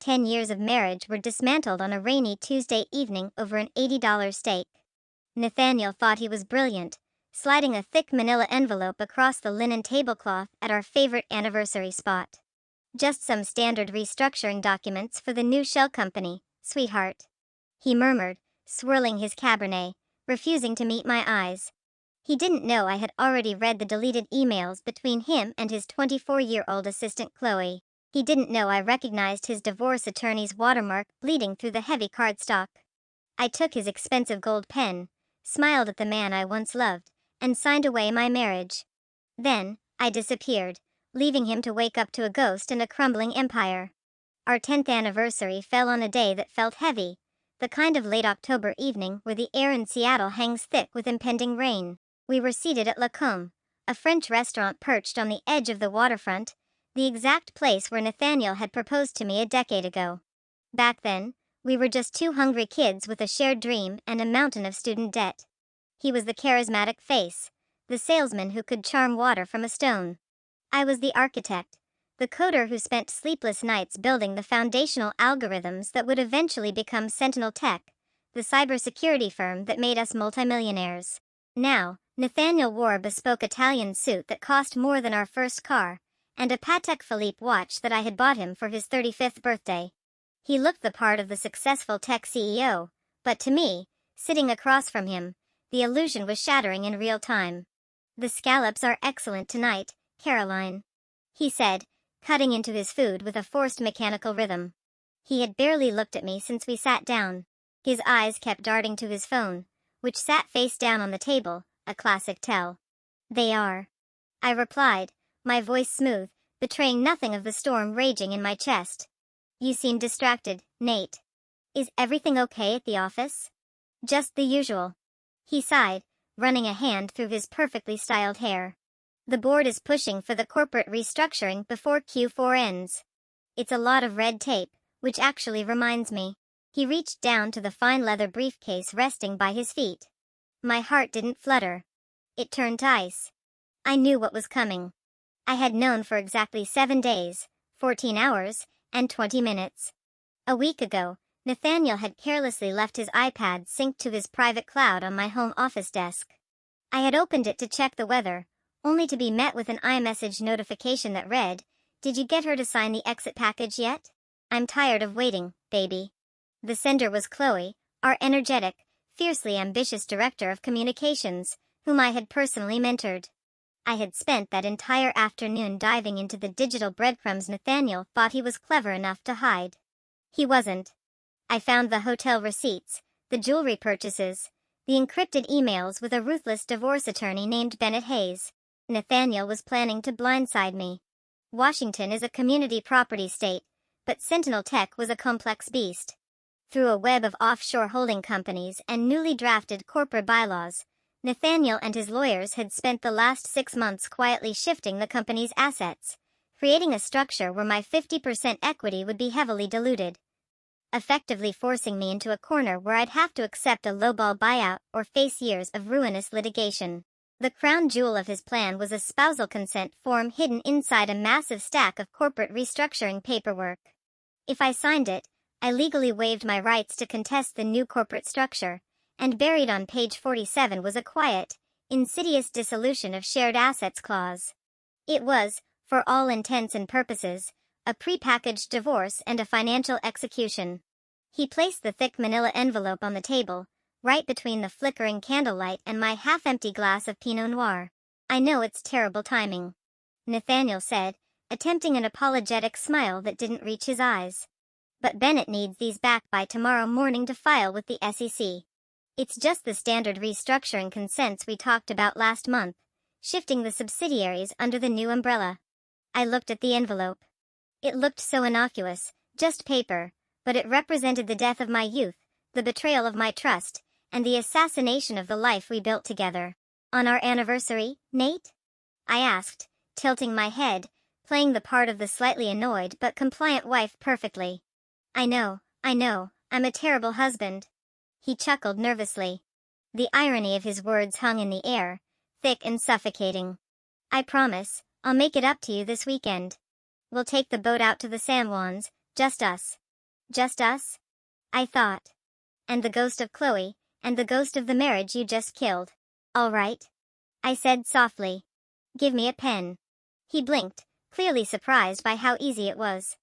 10 years of marriage were dismantled on a rainy Tuesday evening over an $80 steak. Nathaniel thought he was brilliant, sliding a thick manila envelope across the linen tablecloth at our favorite anniversary spot. "Just some standard restructuring documents for the new shell company, sweetheart," he murmured, swirling his Cabernet, refusing to meet my eyes. He didn't know I had already read the deleted emails between him and his 24-year-old assistant Chloe. He didn't know I recognized his divorce attorney's watermark bleeding through the heavy cardstock. I took his expensive gold pen, smiled at the man I once loved, and signed away my marriage. Then, I disappeared, leaving him to wake up to a ghost and a crumbling empire. Our 10th anniversary fell on a day that felt heavy, the kind of late October evening where the air in Seattle hangs thick with impending rain. We were seated at La Combe, a French restaurant perched on the edge of the waterfront, the exact place where Nathaniel had proposed to me a decade ago. Back then, we were just two hungry kids with a shared dream and a mountain of student debt. He was the charismatic face, the salesman who could charm water from a stone. I was the architect, the coder who spent sleepless nights building the foundational algorithms that would eventually become Sentinel Tech, the cybersecurity firm that made us multimillionaires. Now, Nathaniel wore a bespoke Italian suit that cost more than our first car, and a Patek Philippe watch that I had bought him for his 35th birthday. He looked the part of the successful tech CEO, but to me, sitting across from him, the illusion was shattering in real time. "The scallops are excellent tonight, Caroline," he said, cutting into his food with a forced mechanical rhythm. He had barely looked at me since we sat down. His eyes kept darting to his phone, which sat face down on the table, a classic tell. "They are," I replied, my voice smooth, betraying nothing of the storm raging in my chest. "You seem distracted, Nate. Is everything okay at the office?" "Just the usual," he sighed, running a hand through his perfectly styled hair. "The board is pushing for the corporate restructuring before Q4 ends. It's a lot of red tape, which actually reminds me." He reached down to the fine leather briefcase resting by his feet. My heart didn't flutter. It turned to ice. I knew what was coming. I had known for exactly 7 days, 14 hours, and 20 minutes. A week ago, Nathaniel had carelessly left his iPad synced to his private cloud on my home office desk. I had opened it to check the weather, only to be met with an iMessage notification that read, "Did you get her to sign the exit package yet? I'm tired of waiting, baby." The sender was Chloe, our energetic, fiercely ambitious director of communications, whom I had personally mentored. I had spent that entire afternoon diving into the digital breadcrumbs Nathaniel thought he was clever enough to hide. He wasn't. I found the hotel receipts, the jewelry purchases, the encrypted emails with a ruthless divorce attorney named Bennett Hayes. Nathaniel was planning to blindside me. Washington is a community property state, but Sentinel Tech was a complex beast. Through a web of offshore holding companies and newly drafted corporate bylaws, Nathaniel and his lawyers had spent the last 6 months quietly shifting the company's assets, creating a structure where my 50% equity would be heavily diluted, effectively forcing me into a corner where I'd have to accept a lowball buyout or face years of ruinous litigation. The crown jewel of his plan was a spousal consent form hidden inside a massive stack of corporate restructuring paperwork. If I signed it, I legally waived my rights to contest the new corporate structure, and buried on page 47 was a quiet, insidious dissolution of shared assets clause. It was, for all intents and purposes, a prepackaged divorce and a financial execution. He placed the thick manila envelope on the table, right between the flickering candlelight and my half-empty glass of Pinot Noir. "I know it's terrible timing," Nathaniel said, attempting an apologetic smile that didn't reach his eyes. "But Bennett needs these back by tomorrow morning to file with the SEC. It's just the standard restructuring consents we talked about last month, shifting the subsidiaries under the new umbrella." I looked at the envelope. It looked so innocuous, just paper, but it represented the death of my youth, the betrayal of my trust, and the assassination of the life we built together. "On our anniversary, Nate?" I asked, tilting my head, playing the part of the slightly annoyed but compliant wife perfectly. I know, I'm a terrible husband." He chuckled nervously. The irony of his words hung in the air, thick and suffocating. "I promise, I'll make it up to you this weekend. We'll take the boat out to the San Juans, just us. Just us? I thought. And the ghost of Chloe, and the ghost of the marriage you just killed. All right, I said softly. Give me a pen. He blinked, clearly surprised by how easy it was.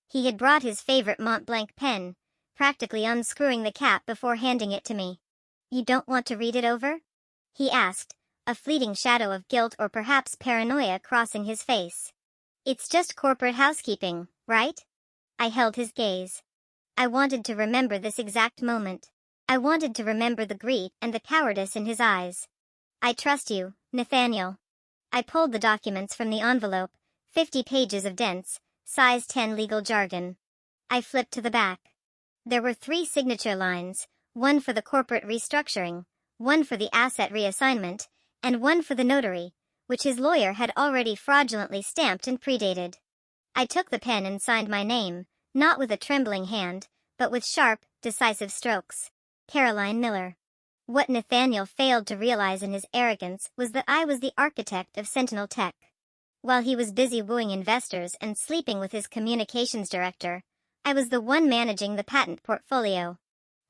He had brought his favorite Mont Blanc pen, practically unscrewing the cap before handing it to me. You don't want to read it over? He asked, a fleeting shadow of guilt or perhaps paranoia crossing his face. It's just corporate housekeeping, right? I held his gaze. I wanted to remember this exact moment. I wanted to remember the greed and the cowardice in his eyes. I trust you, Nathaniel. I pulled the documents from the envelope, 50 pages of dense, size 10 legal jargon. I flipped to the back. There were 3 signature lines, one for the corporate restructuring, one for the asset reassignment, and one for the notary, which his lawyer had already fraudulently stamped and predated. I took the pen and signed my name, not with a trembling hand, but with sharp, decisive strokes. Caroline Miller. What Nathaniel failed to realize in his arrogance was that I was the architect of Sentinel Tech. While he was busy wooing investors and sleeping with his communications director, I was the one managing the patent portfolio.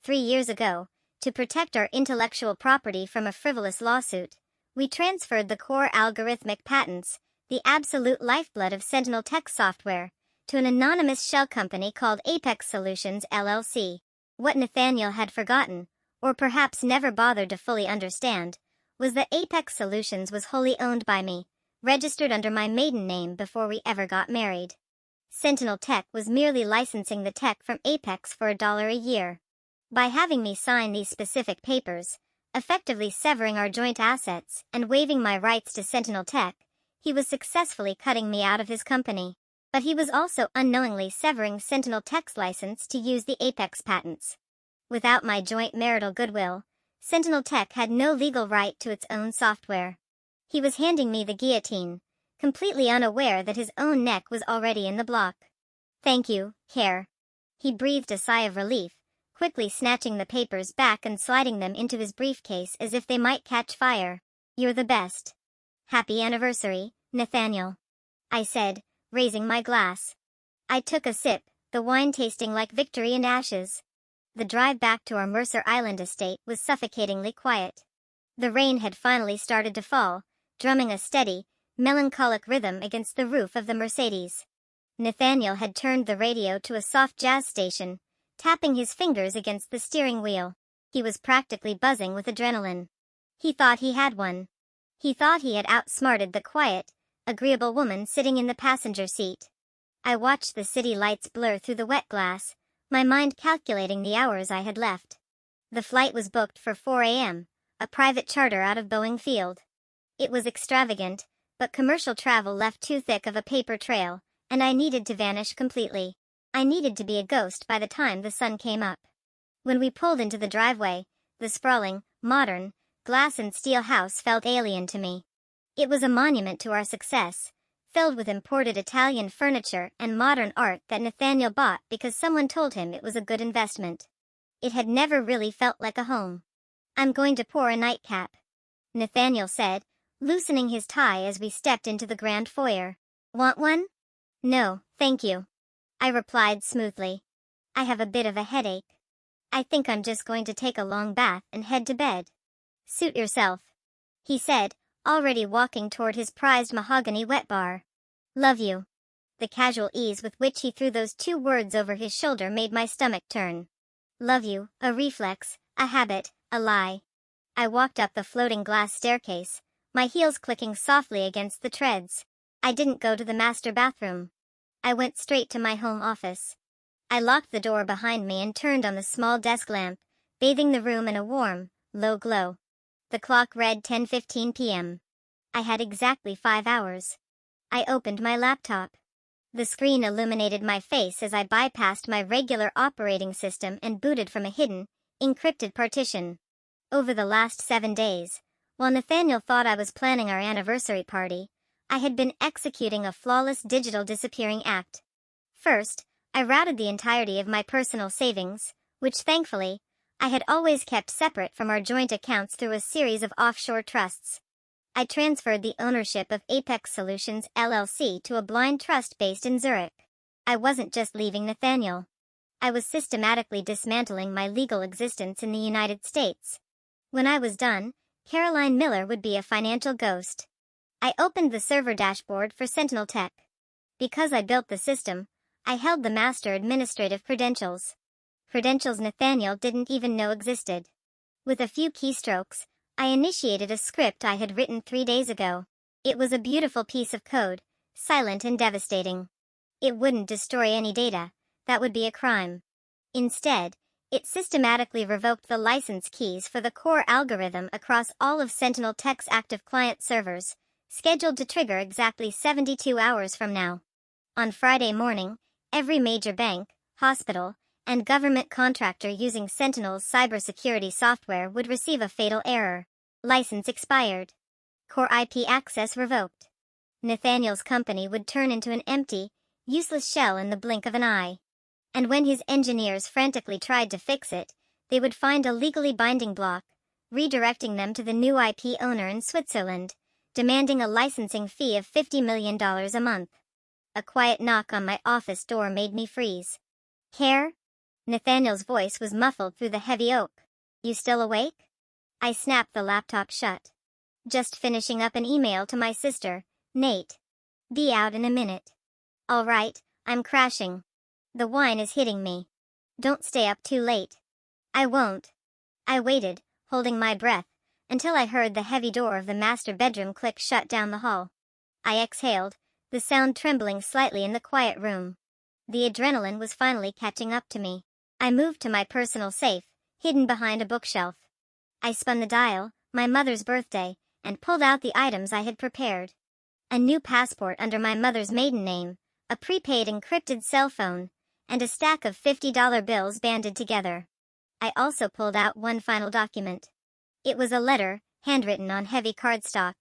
3 years ago, to protect our intellectual property from a frivolous lawsuit, we transferred the core algorithmic patents, the absolute lifeblood of Sentinel Tech software, to an anonymous shell company called Apex Solutions LLC. What Nathaniel had forgotten, or perhaps never bothered to fully understand, was that Apex Solutions was wholly owned by me, registered under my maiden name before we ever got married. Sentinel Tech was merely licensing the tech from Apex for $1 a year. By having me sign these specific papers, effectively severing our joint assets and waiving my rights to Sentinel Tech, he was successfully cutting me out of his company. But he was also unknowingly severing Sentinel Tech's license to use the Apex patents. Without my joint marital goodwill, Sentinel Tech had no legal right to its own software. He was handing me the guillotine, completely unaware that his own neck was already in the block. Thank you, Care. He breathed a sigh of relief, quickly snatching the papers back and sliding them into his briefcase as if they might catch fire. You're the best. Happy anniversary, Nathaniel. I said, raising my glass. I took a sip, the wine tasting like victory and ashes. The drive back to our Mercer Island estate was suffocatingly quiet. The rain had finally started to fall, drumming a steady, melancholic rhythm against the roof of the Mercedes. Nathaniel had turned the radio to a soft jazz station, tapping his fingers against the steering wheel. He was practically buzzing with adrenaline. He thought he had one. He thought he had outsmarted the quiet, agreeable woman sitting in the passenger seat. I watched the city lights blur through the wet glass, my mind calculating the hours I had left. The flight was booked for 4 a.m., a private charter out of Boeing Field. It was extravagant, but commercial travel left too thick of a paper trail, and I needed to vanish completely. I needed to be a ghost by the time the sun came up. When we pulled into the driveway, the sprawling, modern, glass and steel house felt alien to me. It was a monument to our success, filled with imported Italian furniture and modern art that Nathaniel bought because someone told him it was a good investment. It had never really felt like a home. I'm going to pour a nightcap, Nathaniel said, loosening his tie as we stepped into the grand foyer. Want one? No, thank you, I replied smoothly. I have a bit of a headache. I think I'm just going to take a long bath and head to bed. Suit yourself, he said, already walking toward his prized mahogany wet bar. Love you. The casual ease with which he threw those 2 words over his shoulder made my stomach turn. Love you, a reflex, a habit, a lie. I walked up the floating glass staircase, my heels clicking softly against the treads. I didn't go to the master bathroom. I went straight to my home office. I locked the door behind me and turned on the small desk lamp, bathing the room in a warm, low glow. The clock read 10:15 p.m. I had exactly 5 hours. I opened my laptop. The screen illuminated my face as I bypassed my regular operating system and booted from a hidden, encrypted partition. Over the last 7 days, while Nathaniel thought I was planning our anniversary party, I had been executing a flawless digital disappearing act. First, I routed the entirety of my personal savings, which thankfully, I had always kept separate from our joint accounts through a series of offshore trusts. I transferred the ownership of Apex Solutions LLC to a blind trust based in Zurich. I wasn't just leaving Nathaniel. I was systematically dismantling my legal existence in the United States. When I was done, Caroline Miller would be a financial ghost. I opened the server dashboard for Sentinel Tech. Because I built the system, I held the master administrative credentials. Credentials Nathaniel didn't even know existed. With a few keystrokes, I initiated a script I had written 3 days ago. It was a beautiful piece of code, silent and devastating. It wouldn't destroy any data. That would be a crime. Instead, it systematically revoked the license keys for the core algorithm across all of Sentinel Tech's active client servers, scheduled to trigger exactly 72 hours from now. On Friday morning, every major bank, hospital, and government contractor using Sentinel's cybersecurity software would receive a fatal error. License expired. Core IP access revoked. Nathaniel's company would turn into an empty, useless shell in the blink of an eye. And when his engineers frantically tried to fix it, they would find a legally binding block, redirecting them to the new IP owner in Switzerland, demanding a licensing fee of $50 million a month. A quiet knock on my office door made me freeze. "Care?" Nathaniel's voice was muffled through the heavy oak. "You still awake?" I snapped the laptop shut. "Just finishing up an email to my sister, Nate. Be out in a minute." "All right, I'm crashing. The wine is hitting me. Don't stay up too late." "I won't." I waited, holding my breath, until I heard the heavy door of the master bedroom click shut down the hall. I exhaled, the sound trembling slightly in the quiet room. The adrenaline was finally catching up to me. I moved to my personal safe, hidden behind a bookshelf. I spun the dial, my mother's birthday, and pulled out the items I had prepared. A new passport under my mother's maiden name, a prepaid encrypted cell phone, and a stack of $50 bills banded together. I also pulled out one final document. It was a letter, handwritten on heavy cardstock.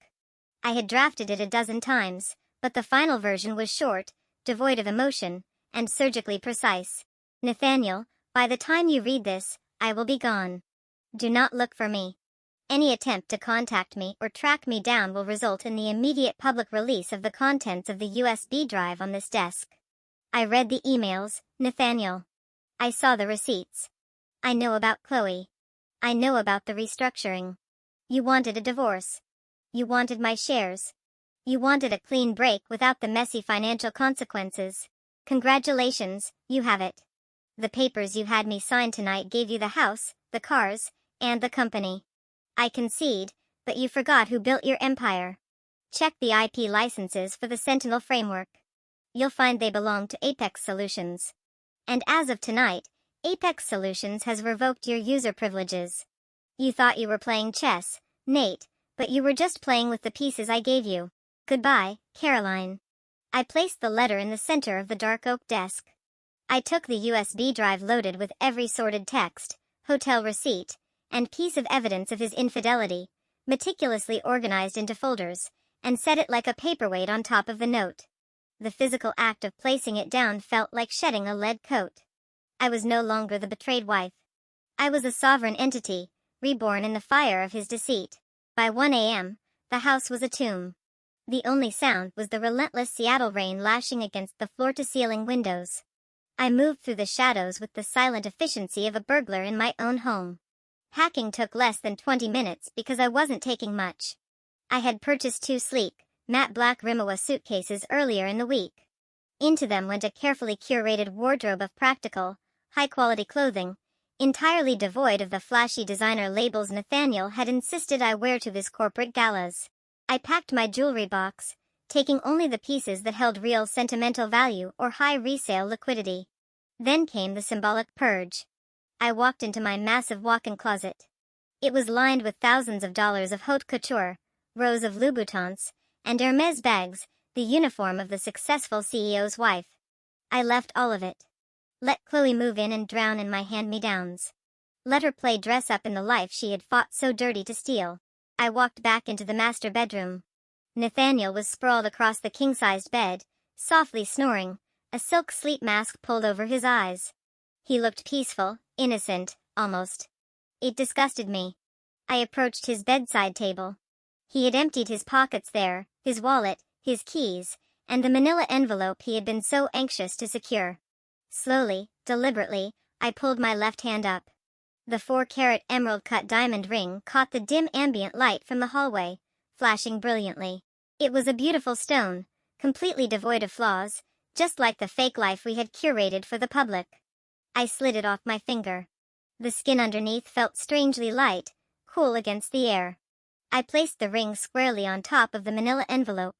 I had drafted it a dozen times, but the final version was short, devoid of emotion, and surgically precise. "Nathaniel, by the time you read this, I will be gone. Do not look for me. Any attempt to contact me or track me down will result in the immediate public release of the contents of the USB drive on this desk." I read the emails, Nathaniel. I saw the receipts. I know about Chloe. I know about the restructuring. You wanted a divorce. You wanted my shares. You wanted a clean break without the messy financial consequences. Congratulations, you have it. The papers you had me sign tonight gave you the house, the cars, and the company. I concede, but you forgot who built your empire. Check the IP licenses for the Sentinel framework. You'll find they belong to Apex Solutions. And as of tonight, Apex Solutions has revoked your user privileges. You thought you were playing chess, Nate, but you were just playing with the pieces I gave you. Goodbye, Caroline. I placed the letter in the center of the dark oak desk. I took the USB drive loaded with every sordid text, hotel receipt, and piece of evidence of his infidelity, meticulously organized into folders, and set it like a paperweight on top of the note. The physical act of placing it down felt like shedding a lead coat. I was no longer the betrayed wife. I was a sovereign entity, reborn in the fire of his deceit. By 1 a.m., the house was a tomb. The only sound was the relentless Seattle rain lashing against the floor-to-ceiling windows. I moved through the shadows with the silent efficiency of a burglar in my own home. Hacking took less than 20 minutes because I wasn't taking much. I had purchased 2 sleek, matte black Rimowa suitcases earlier in the week. Into them went a carefully curated wardrobe of practical, high-quality clothing, entirely devoid of the flashy designer labels Nathaniel had insisted I wear to his corporate galas. I packed my jewelry box, taking only the pieces that held real sentimental value or high resale liquidity. Then came the symbolic purge. I walked into my massive walk-in closet. It was lined with thousands of dollars of haute couture, rows of Louboutins, and Hermes bags, the uniform of the successful CEO's wife. I left all of it. Let Chloe move in and drown in my hand-me-downs. Let her play dress-up in the life she had fought so dirty to steal. I walked back into the master bedroom. Nathaniel was sprawled across the king-sized bed, softly snoring, a silk sleep mask pulled over his eyes. He looked peaceful, innocent, almost. It disgusted me. I approached his bedside table. He had emptied his pockets there, his wallet, his keys, and the manila envelope he had been so anxious to secure. Slowly, Deliberately, I pulled my left hand up. The 4-carat emerald-cut diamond ring caught the dim ambient light from the hallway, flashing brilliantly. It was a beautiful stone, completely devoid of flaws, just like the fake life we had curated for the public. I slid it off my finger. The skin underneath felt strangely light, cool against the air. I placed the ring squarely on top of the manila envelope.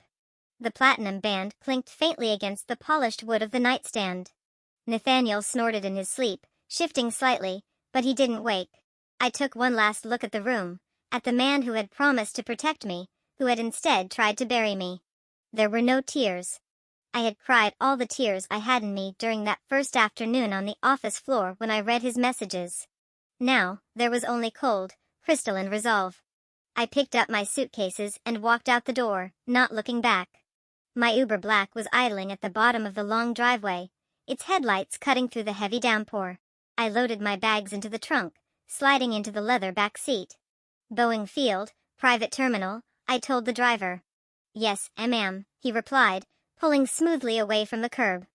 The platinum band clinked faintly against the polished wood of the nightstand. Nathaniel snorted in his sleep, shifting slightly, but he didn't wake. I took one last look at the room, at the man who had promised to protect me, who had instead tried to bury me. There were no tears. I had cried all the tears I had in me during that first afternoon on the office floor when I read his messages. Now, there was only cold, crystalline resolve. I picked up my suitcases and walked out the door, not looking back. My Uber Black was idling at the bottom of the long driveway, its headlights cutting through the heavy downpour. I loaded my bags into the trunk, sliding into the leather back seat. Boeing Field, private terminal, I told the driver. Yes, ma'am, he replied, pulling smoothly away from the curb.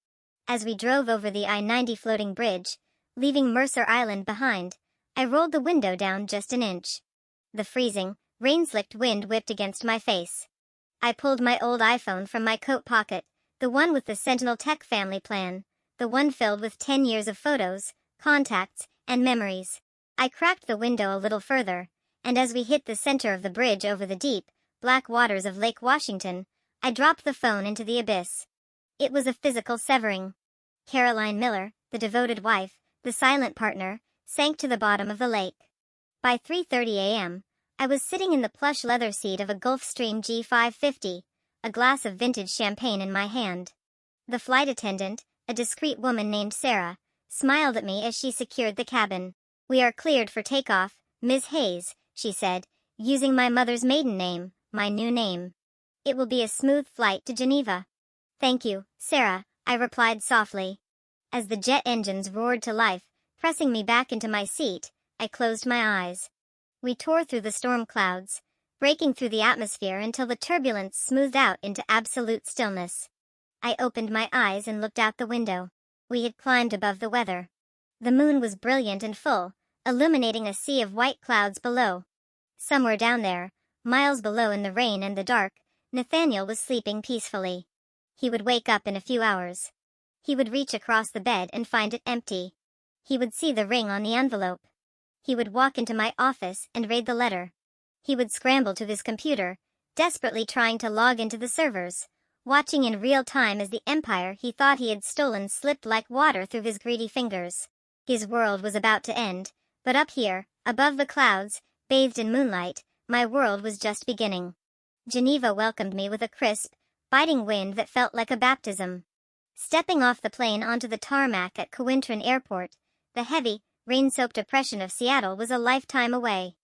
As we drove over the I-90 floating bridge, leaving Mercer Island behind, I rolled the window down just an inch. The freezing, rain-slicked wind whipped against my face. I pulled my old iPhone from my coat pocket, the one with the Sentinel Tech family plan, the one filled with 10 years of photos, contacts, and memories. I cracked the window a little further, and as we hit the center of the bridge over the deep, black waters of Lake Washington, I dropped the phone into the abyss. It was a physical severing. Caroline Miller, the devoted wife, the silent partner, sank to the bottom of the lake. By 3:30 a.m., I was sitting in the plush leather seat of a Gulfstream G550, a glass of vintage champagne in my hand. The flight attendant, a discreet woman named Sarah, smiled at me as she secured the cabin. "We are cleared for takeoff, Ms. Hayes," she said, using my mother's maiden name, my new name. "It will be a smooth flight to Geneva." "Thank you, Sarah," I replied softly. As the jet engines roared to life, pressing me back into my seat, I closed my eyes. We tore through the storm clouds, breaking through the atmosphere until the turbulence smoothed out into absolute stillness. I opened my eyes and looked out the window. We had climbed above the weather. The moon was brilliant and full, illuminating a sea of white clouds below. Somewhere down there, miles below in the rain and the dark, Nathaniel was sleeping peacefully. He would wake up in a few hours. He would reach across the bed and find it empty. He would see the ring on the envelope. He would walk into my office and read the letter. He would scramble to his computer, desperately trying to log into the servers, watching in real time as the empire he thought he had stolen slipped like water through his greedy fingers. His world was about to end, but up here, above the clouds, bathed in moonlight, my world was just beginning. Geneva welcomed me with a crisp, biting wind that felt like a baptism. Stepping off the plane onto the tarmac at Cointrin Airport, the heavy, rain-soaked oppression of Seattle was a lifetime away.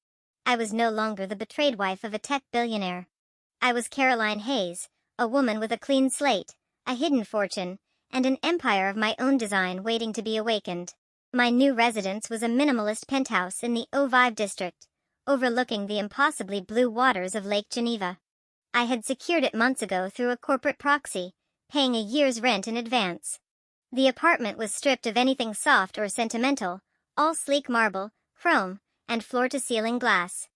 I was no longer the betrayed wife of a tech billionaire. I was Caroline Hayes, a woman with a clean slate, a hidden fortune, and an empire of my own design waiting to be awakened. My new residence was a minimalist penthouse in the Eau-Vive district, overlooking the impossibly blue waters of Lake Geneva. I had secured it months ago through a corporate proxy, paying a year's rent in advance. The apartment was stripped of anything soft or sentimental, all sleek marble, chrome, and floor-to-ceiling glass.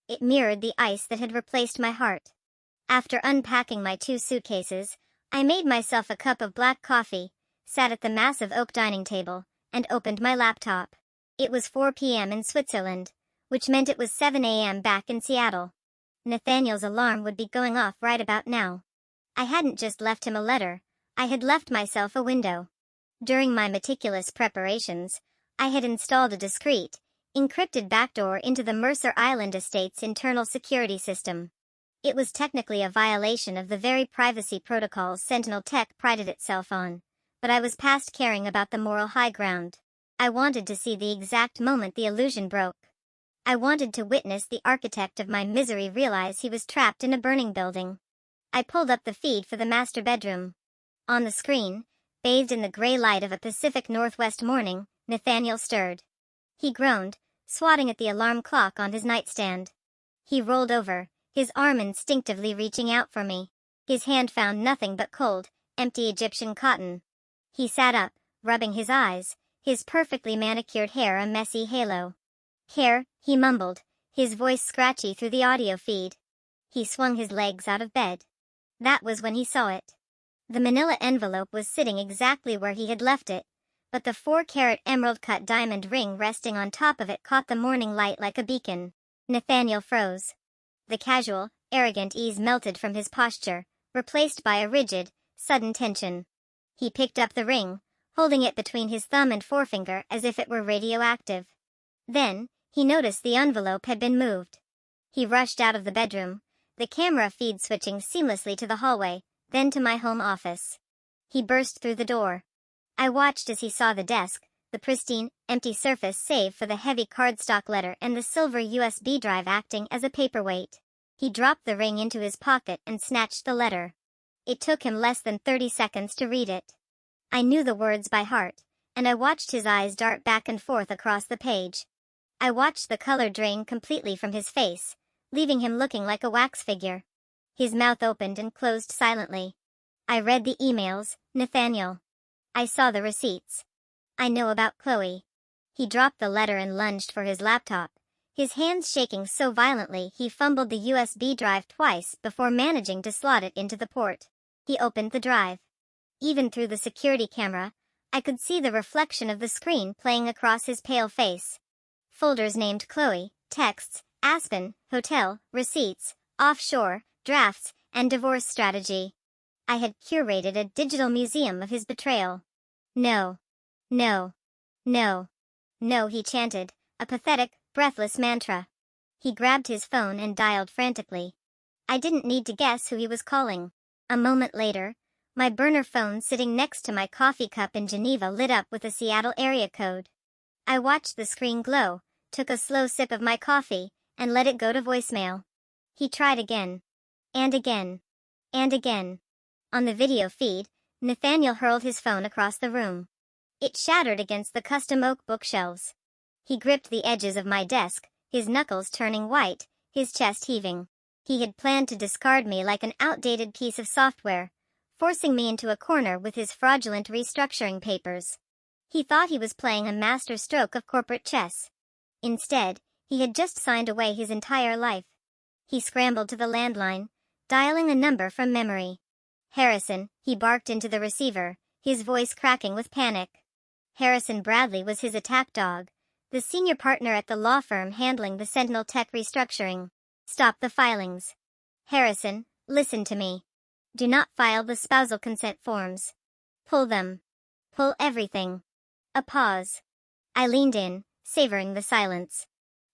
It mirrored the ice that had replaced my heart. After unpacking my 2 suitcases, I made myself a cup of black coffee, sat at the massive oak dining table, and opened my laptop. It was 4 p.m. in Switzerland, which meant it was 7 a.m. back in Seattle. Nathaniel's alarm would be going off right about now. I hadn't just left him a letter, I had left myself a window. During my meticulous preparations, I had installed a discreet, encrypted backdoor into the Mercer Island estate's internal security system. It was technically a violation of the very privacy protocols Sentinel Tech prided itself on, but I was past caring about the moral high ground. I wanted to see the exact moment the illusion broke. I wanted to witness the architect of my misery realize he was trapped in a burning building. I pulled up the feed for the master bedroom. On the screen, bathed in the gray light of a Pacific Northwest morning, Nathaniel stirred. He groaned, swatting at the alarm clock on his nightstand. He rolled over, his arm instinctively reaching out for me. His hand found nothing but cold, empty Egyptian cotton. He sat up, rubbing his eyes, his perfectly manicured hair a messy halo. "Hair," he mumbled, his voice scratchy through the audio feed. He swung his legs out of bed. That was when he saw it. The manila envelope was sitting exactly where he had left it, but the 4-carat emerald-cut diamond ring resting on top of it caught the morning light like a beacon. Nathaniel froze. The casual, arrogant ease melted from his posture, replaced by a rigid, sudden tension. He picked up the ring, holding it between his thumb and forefinger as if it were radioactive. Then, he noticed the envelope had been moved. He rushed out of the bedroom, the camera feed switching seamlessly to the hallway, then to my home office. He burst through the door. I watched as he saw the desk, the pristine, empty surface save for the heavy cardstock letter and the silver USB drive acting as a paperweight. He dropped the ring into his pocket and snatched the letter. It took him less than 30 seconds to read it. I knew the words by heart, and I watched his eyes dart back and forth across the page. I watched the color drain completely from his face, leaving him looking like a wax figure. His mouth opened and closed silently. I read the emails, Nathaniel. I saw the receipts. I know about Chloe. He dropped the letter and lunged for his laptop, his hands shaking so violently he fumbled the USB drive twice before managing to slot it into the port. He opened the drive. Even through the security camera, I could see the reflection of the screen playing across his pale face. Folders named Chloe, texts, Aspen, hotel, receipts, offshore, drafts, and divorce strategy. I had curated a digital museum of his betrayal. No. No. No. No, he chanted, a pathetic, breathless mantra. He grabbed his phone and dialed frantically. I didn't need to guess who he was calling. A moment later, my burner phone sitting next to my coffee cup in Geneva lit up with a Seattle area code. I watched the screen glow, took a slow sip of my coffee, and let it go to voicemail. He tried again. And again. And again. On the video feed, Nathaniel hurled his phone across the room. It shattered against the custom oak bookshelves. He gripped the edges of my desk, his knuckles turning white, his chest heaving. He had planned to discard me like an outdated piece of software, forcing me into a corner with his fraudulent restructuring papers. He thought he was playing a master stroke of corporate chess. Instead, he had just signed away his entire life. He scrambled to the landline, dialing a number from memory. Harrison, he barked into the receiver, his voice cracking with panic. Harrison Bradley was his attack dog, the senior partner at the law firm handling the Sentinel Tech restructuring. Stop the filings. Harrison, listen to me. Do not file the spousal consent forms. Pull them. Pull everything. A pause. I leaned in, savoring the silence.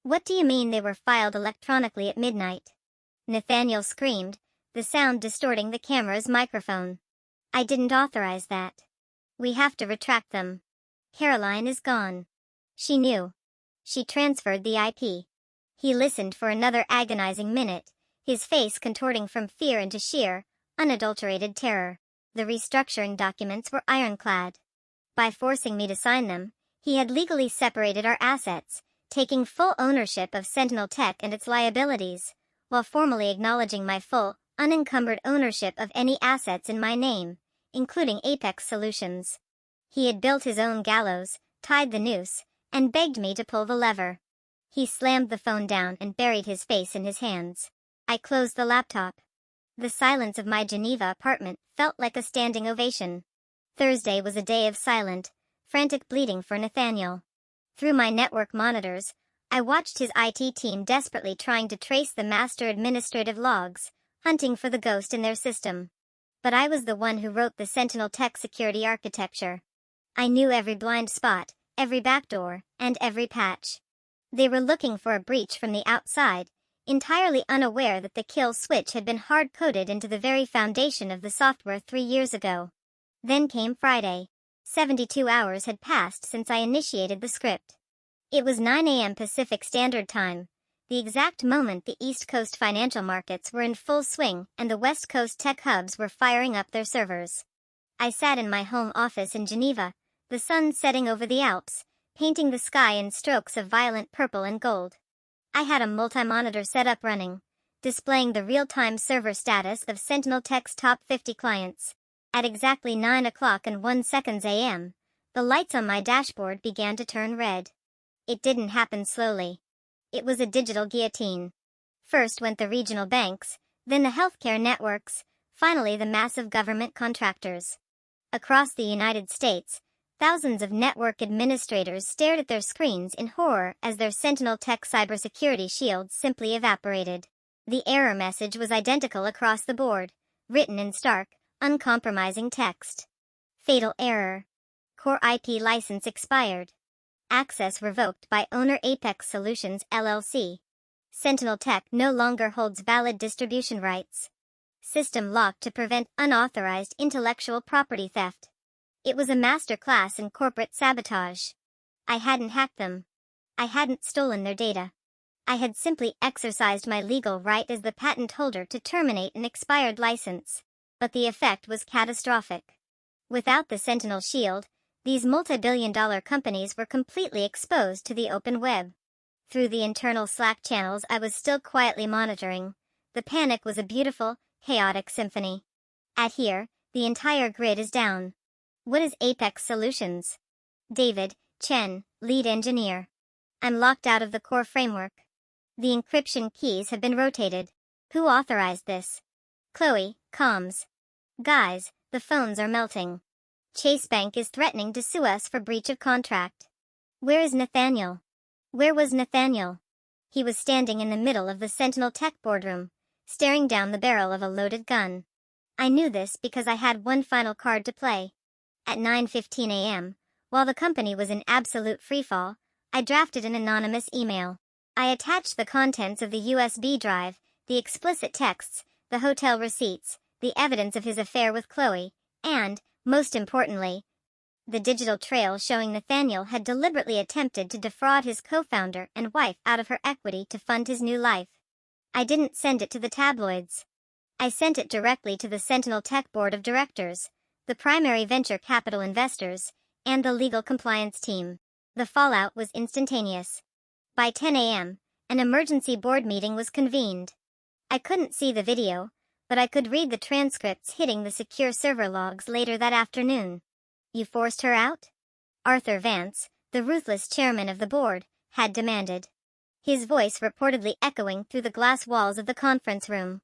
What do you mean they were filed electronically at midnight? Nathaniel screamed, the sound distorting the camera's microphone. I didn't authorize that. We have to retract them. Caroline is gone. She knew. She transferred the IP. He listened for another agonizing minute, his face contorting from fear into sheer, unadulterated terror. The restructuring documents were ironclad. By forcing me to sign them, he had legally separated our assets, taking full ownership of Sentinel Tech and its liabilities, while formally acknowledging my full, unencumbered ownership of any assets in my name, including Apex Solutions. He had built his own gallows, tied the noose, and begged me to pull the lever. He slammed the phone down and buried his face in his hands. I closed the laptop. The silence of my Geneva apartment felt like a standing ovation. Thursday was a day of silent, frantic bleeding for Nathaniel. Through my network monitors, I watched his IT team desperately trying to trace the master administrative logs, hunting for the ghost in their system. But I was the one who wrote the Sentinel Tech security architecture. I knew every blind spot, every backdoor, and every patch. They were looking for a breach from the outside, entirely unaware that the kill switch had been hard-coded into the very foundation of the software 3 years ago. Then came Friday. 72 hours had passed since I initiated the script. It was 9 a.m. Pacific Standard Time, the exact moment the East Coast financial markets were in full swing and the West Coast tech hubs were firing up their servers. I sat in my home office in Geneva, the sun setting over the Alps, painting the sky in strokes of violent purple and gold. I had a multi-monitor setup running, displaying the real-time server status of Sentinel Tech's top 50 clients. At exactly 9 o'clock and 1 seconds a.m., The lights on my dashboard began to turn red. It didn't happen slowly. It was a digital guillotine. First went the regional banks, then the healthcare networks, finally the massive government contractors. Across the United States, thousands of network administrators stared at their screens in horror as their Sentinel Tech cybersecurity shields simply evaporated. The error message was identical across the board, written in stark, uncompromising text. Fatal error. Core IP license expired. Access revoked by owner Apex Solutions LLC. Sentinel Tech no longer holds valid distribution rights. System locked to prevent unauthorized intellectual property theft. It was a masterclass in corporate sabotage. I hadn't hacked them. I hadn't stolen their data. I had simply exercised my legal right as the patent holder to terminate an expired license. But the effect was catastrophic. Without the Sentinel Shield, these multi-billion-dollar companies were completely exposed to the open web. Through the internal Slack channels I was still quietly monitoring, the panic was a beautiful, chaotic symphony. At here, the entire grid is down. What is Apex Solutions? David, Chen, lead engineer. I'm locked out of the core framework. The encryption keys have been rotated. Who authorized this? Chloe, comms. Guys, the phones are melting. Chase Bank is threatening to sue us for breach of contract. Where is Nathaniel? Where was Nathaniel? He was standing in the middle of the Sentinel Tech boardroom, staring down the barrel of a loaded gun. I knew this because I had one final card to play. At 9:15 a.m., while the company was in absolute freefall, I drafted an anonymous email. I attached the contents of the USB drive, the explicit texts, the hotel receipts, the evidence of his affair with Chloe, and, most importantly, the digital trail showing Nathaniel had deliberately attempted to defraud his co-founder and wife out of her equity to fund his new life. I didn't send it to the tabloids. I sent it directly to the Sentinel Tech Board of Directors, the primary venture capital investors, and the legal compliance team. The fallout was instantaneous. By 10 a.m., an emergency board meeting was convened. I couldn't see the video, but I could read the transcripts hitting the secure server logs later that afternoon. You forced her out? Arthur Vance, the ruthless chairman of the board, had demanded. His voice reportedly echoing through the glass walls of the conference room.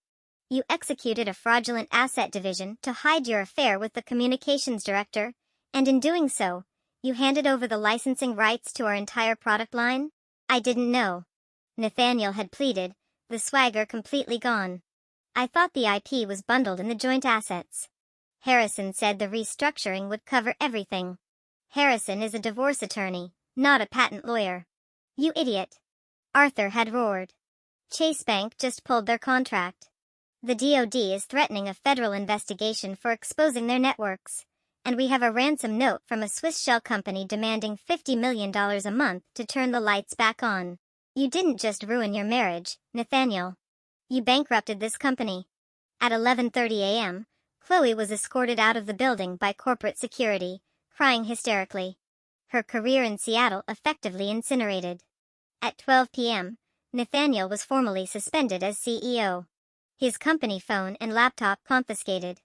You executed a fraudulent asset division to hide your affair with the communications director, and in doing so, you handed over the licensing rights to our entire product line? I didn't know. Nathaniel had pleaded, the swagger completely gone. I thought the IP was bundled in the joint assets. Harrison said the restructuring would cover everything. Harrison is a divorce attorney, not a patent lawyer. You idiot. Arthur had roared. Chase Bank just pulled their contract. The DoD is threatening a federal investigation for exposing their networks, and we have a ransom note from a Swiss shell company demanding $50 million a month to turn the lights back on. You didn't just ruin your marriage, Nathaniel. You bankrupted this company. At 11:30 a.m., Chloe was escorted out of the building by corporate security, crying hysterically. Her career in Seattle effectively incinerated. At 12 p.m., Nathaniel was formally suspended as CEO. His company phone and laptop confiscated.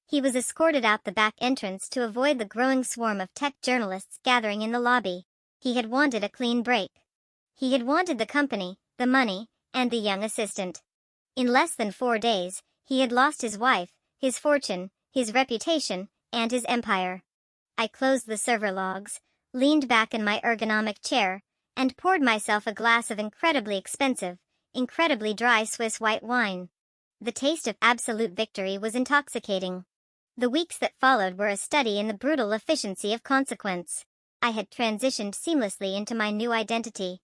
He was escorted out the back entrance to avoid the growing swarm of tech journalists gathering in the lobby. He had wanted a clean break. He had wanted the company, the money, and the young assistant. In less than 4 days, he had lost his wife, his fortune, his reputation, and his empire. I closed the server logs, leaned back in my ergonomic chair, and poured myself a glass of incredibly expensive, incredibly dry Swiss white wine. The taste of absolute victory was intoxicating. The weeks that followed were a study in the brutal efficiency of consequence. I had transitioned seamlessly into my new identity.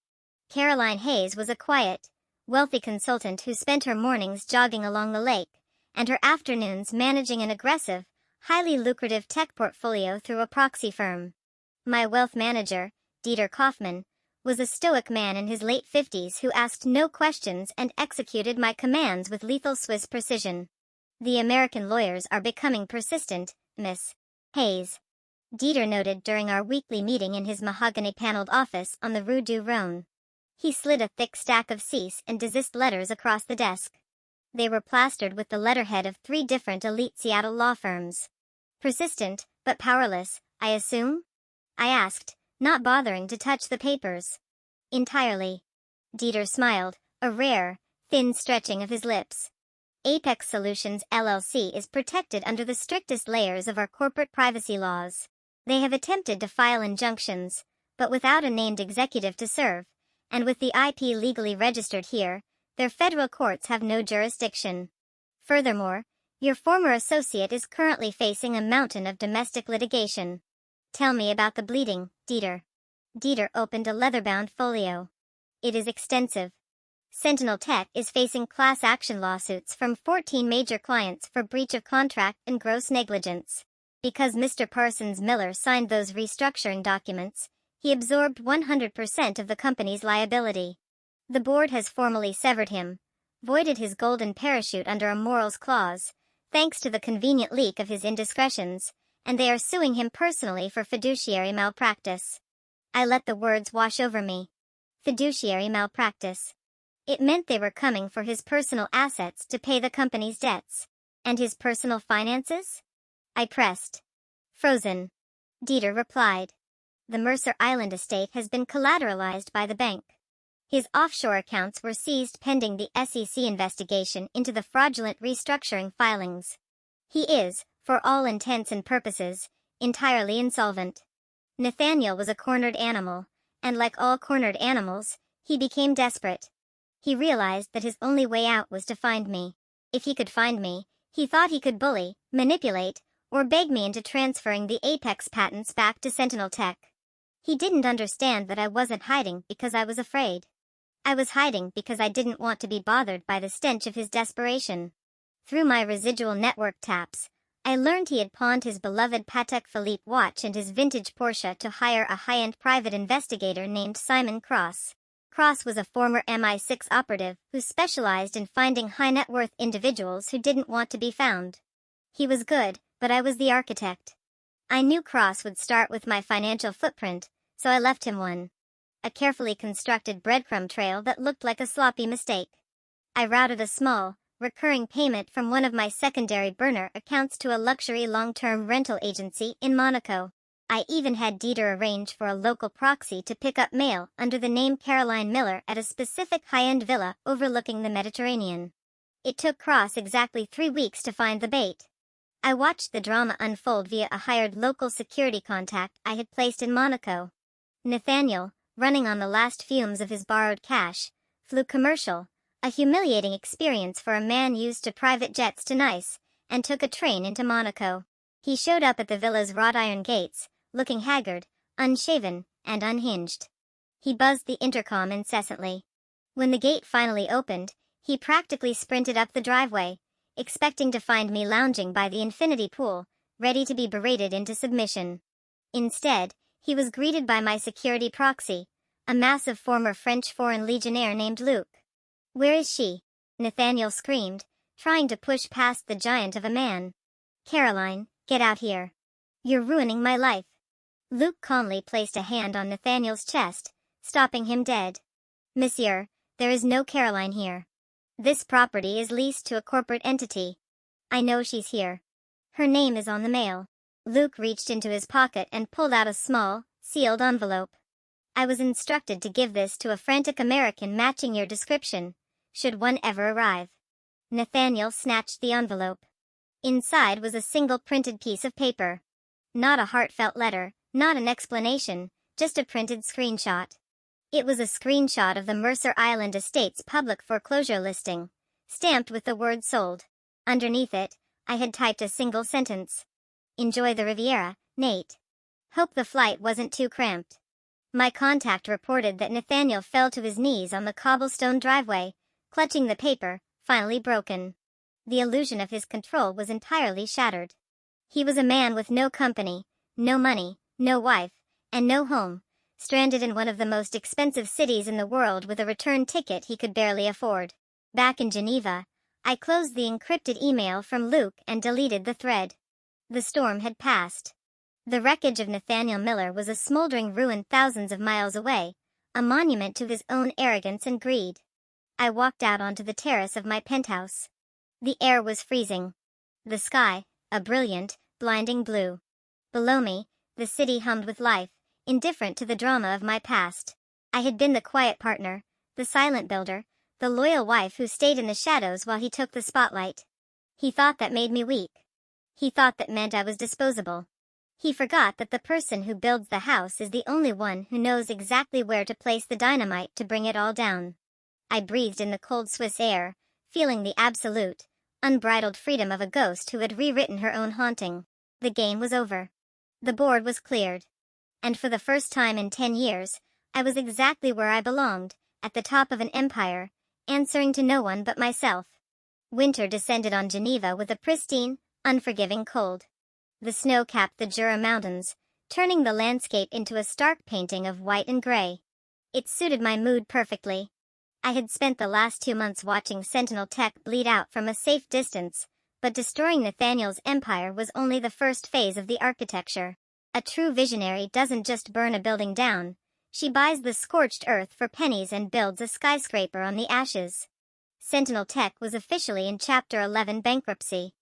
Caroline Hayes was a quiet, wealthy consultant who spent her mornings jogging along the lake, and her afternoons managing an aggressive, highly lucrative tech portfolio through a proxy firm. My wealth manager, Dieter Kaufmann, was a stoic man in his late 50s who asked no questions and executed my commands with lethal Swiss precision. The American lawyers are becoming persistent, Miss Hayes. Dieter noted during our weekly meeting in his mahogany-paneled office on the Rue du Rhône. He slid a thick stack of cease and desist letters across the desk. They were plastered with the letterhead of 3 different elite Seattle law firms. Persistent, but powerless, I assume? I asked, not bothering to touch the papers. Entirely. Dieter smiled, a rare, thin stretching of his lips. Apex Solutions LLC is protected under the strictest layers of our corporate privacy laws. They have attempted to file injunctions, but without a named executive to serve, and with the IP legally registered here, their federal courts have no jurisdiction. Furthermore, your former associate is currently facing a mountain of domestic litigation. Tell me about the bleeding, Dieter. Dieter opened a leather-bound folio. It is extensive. Sentinel Tech is facing class action lawsuits from 14 major clients for breach of contract and gross negligence. Because Mr. Parsons Miller signed those restructuring documents, he absorbed 100% of the company's liability. The board has formally severed him, voided his golden parachute under a morals clause, thanks to the convenient leak of his indiscretions, and they are suing him personally for fiduciary malpractice. I let the words wash over me. Fiduciary malpractice. It meant they were coming for his personal assets to pay the company's debts. And his personal finances? I pressed. Frozen. Dieter replied. The Mercer Island estate has been collateralized by the bank. His offshore accounts were seized pending the SEC investigation into the fraudulent restructuring filings. He is, for all intents and purposes, entirely insolvent. Nathaniel was a cornered animal, and like all cornered animals, he became desperate. He realized that his only way out was to find me. If he could find me, he thought he could bully, manipulate, or beg me into transferring the Apex patents back to Sentinel Tech. He didn't understand that I wasn't hiding because I was afraid. I was hiding because I didn't want to be bothered by the stench of his desperation. Through my residual network taps, I learned he had pawned his beloved Patek Philippe watch and his vintage Porsche to hire a high-end private investigator named Simon Cross. Cross was a former MI6 operative who specialized in finding high-net-worth individuals who didn't want to be found. He was good, but I was the architect. I knew Cross would start with my financial footprint, so I left him one. A carefully constructed breadcrumb trail that looked like a sloppy mistake. I routed a small, recurring payment from one of my secondary burner accounts to a luxury long-term rental agency in Monaco. I even had Dieter arrange for a local proxy to pick up mail under the name Caroline Miller at a specific high-end villa overlooking the Mediterranean. It took Cross exactly 3 weeks to find the bait. I watched the drama unfold via a hired local security contact I had placed in Monaco. Nathaniel, running on the last fumes of his borrowed cash, flew commercial, a humiliating experience for a man used to private jets to Nice, and took a train into Monaco. He showed up at the villa's wrought iron gates, looking haggard, unshaven, and unhinged. He buzzed the intercom incessantly. When the gate finally opened, he practically sprinted up the driveway, expecting to find me lounging by the infinity pool, ready to be berated into submission. Instead, he was greeted by my security proxy, a massive former French Foreign Legionnaire named Luc. "Where is she?" Nathaniel screamed, trying to push past the giant of a man. "Caroline, get out here. You're ruining my life." Luc calmly placed a hand on Nathaniel's chest, stopping him dead. "Monsieur, there is no Caroline here. This property is leased to a corporate entity. I know she's here. Her name is on the mail." Luc reached into his pocket and pulled out a small, sealed envelope. "I was instructed to give this to a frantic American matching your description, should one ever arrive." Nathaniel snatched the envelope. Inside was a single printed piece of paper. Not a heartfelt letter, not an explanation, just a printed screenshot. It was a screenshot of the Mercer Island Estate's public foreclosure listing, stamped with the word sold. Underneath it, I had typed a single sentence. "Enjoy the Riviera, Nate. Hope the flight wasn't too cramped." My contact reported that Nathaniel fell to his knees on the cobblestone driveway, clutching the paper, finally broken. The illusion of his control was entirely shattered. He was a man with no company, no money, no wife, and no home, stranded in one of the most expensive cities in the world with a return ticket he could barely afford. Back in Geneva, I closed the encrypted email from Luc and deleted the thread. The storm had passed. The wreckage of Nathaniel Miller was a smoldering ruin thousands of miles away, a monument to his own arrogance and greed. I walked out onto the terrace of my penthouse. The air was freezing. The sky, a brilliant, blinding blue. Below me, the city hummed with life, indifferent to the drama of my past. I had been the quiet partner, the silent builder, the loyal wife who stayed in the shadows while he took the spotlight. He thought that made me weak. He thought that meant I was disposable. He forgot that the person who builds the house is the only one who knows exactly where to place the dynamite to bring it all down. I breathed in the cold Swiss air, feeling the absolute, unbridled freedom of a ghost who had rewritten her own haunting. The game was over. The board was cleared. And for the first time in 10 years, I was exactly where I belonged, at the top of an empire, answering to no one but myself. Winter descended on Geneva with a pristine, unforgiving cold. The snow capped the Jura Mountains, turning the landscape into a stark painting of white and gray. It suited my mood perfectly. I had spent the last 2 months watching Sentinel Tech bleed out from a safe distance, but destroying Nathaniel's empire was only the first phase of the architecture. A true visionary doesn't just burn a building down, she buys the scorched earth for pennies and builds a skyscraper on the ashes. Sentinel Tech was officially in Chapter 11 bankruptcy.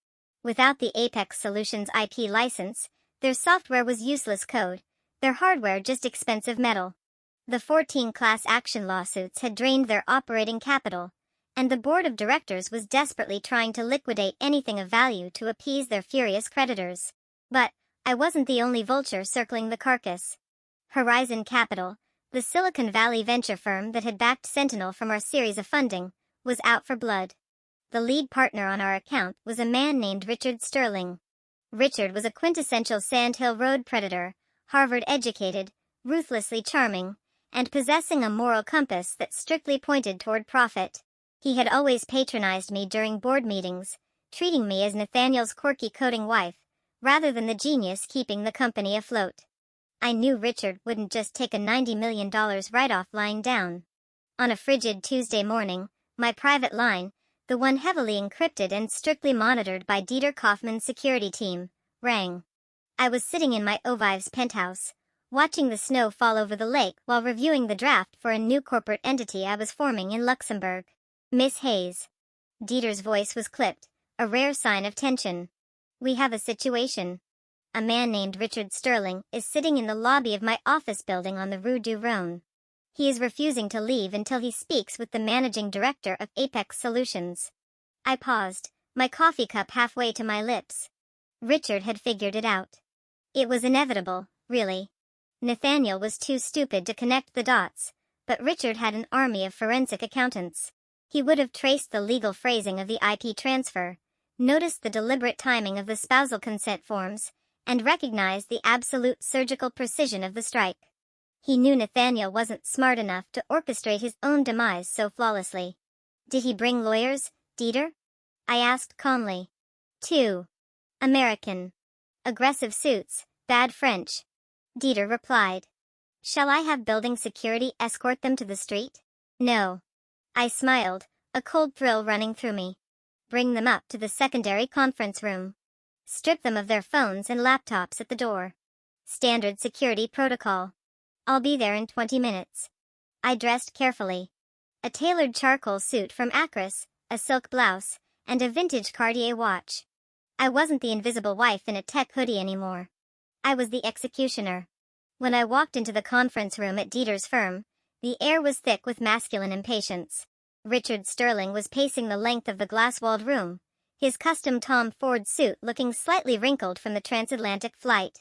Without the Apex Solutions IP license, their software was useless code, their hardware just expensive metal. The 14 class action lawsuits had drained their operating capital, and the board of directors was desperately trying to liquidate anything of value to appease their furious creditors. But I wasn't the only vulture circling the carcass. Horizon Capital, the Silicon Valley venture firm that had backed Sentinel from our series of funding, was out for blood. The lead partner on our account was a man named Richard Sterling. Richard was a quintessential Sand Hill Road predator, Harvard-educated, ruthlessly charming, and possessing a moral compass that strictly pointed toward profit. He had always patronized me during board meetings, treating me as Nathaniel's quirky coding wife, rather than the genius keeping the company afloat. I knew Richard wouldn't just take a $90 million write-off lying down. On a frigid Tuesday morning, my private line, the one heavily encrypted and strictly monitored by Dieter Kaufmann's security team, rang. I was sitting in my Ovives penthouse, watching the snow fall over the lake while reviewing the draft for a new corporate entity I was forming in Luxembourg. Miss Hayes. Dieter's voice was clipped, a rare sign of tension. We have a situation. A man named Richard Sterling is sitting in the lobby of my office building on the Rue du Rhône. He is refusing to leave until he speaks with the managing director of Apex Solutions. I paused, my coffee cup halfway to my lips. Richard had figured it out. It was inevitable, really. Nathaniel was too stupid to connect the dots, but Richard had an army of forensic accountants. He would have traced the legal phrasing of the IP transfer, noticed the deliberate timing of the spousal consent forms, and recognized the absolute surgical precision of the strike. He knew Nathaniel wasn't smart enough to orchestrate his own demise so flawlessly. Did he bring lawyers, Dieter? I asked calmly. 2. American. Aggressive suits, bad French. Dieter replied. Shall I have building security escort them to the street? No. I smiled, a cold thrill running through me. Bring them up to the secondary conference room. Strip them of their phones and laptops at the door. Standard security protocol. I'll be there in 20 minutes. I dressed carefully. A tailored charcoal suit from Acris, a silk blouse, and a vintage Cartier watch. I wasn't the invisible wife in a tech hoodie anymore. I was the executioner. When I walked into the conference room at Dieter's firm, the air was thick with masculine impatience. Richard Sterling was pacing the length of the glass-walled room, his custom Tom Ford suit looking slightly wrinkled from the transatlantic flight.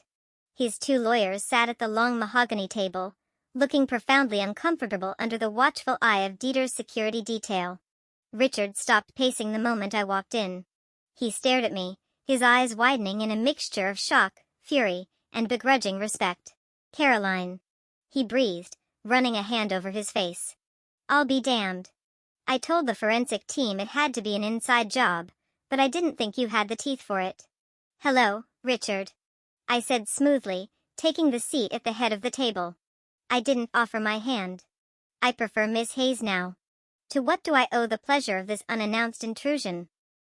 His 2 lawyers sat at the long mahogany table, looking profoundly uncomfortable under the watchful eye of Dieter's security detail. Richard stopped pacing the moment I walked in. He stared at me, his eyes widening in a mixture of shock, fury, and begrudging respect. Caroline. He breathed, running a hand over his face. I'll be damned. I told the forensic team it had to be an inside job, but I didn't think you had the teeth for it. Hello, Richard. I said smoothly, taking the seat at the head of the table. I didn't offer my hand. I prefer Miss Hayes now. To what do I owe the pleasure of this unannounced intrusion?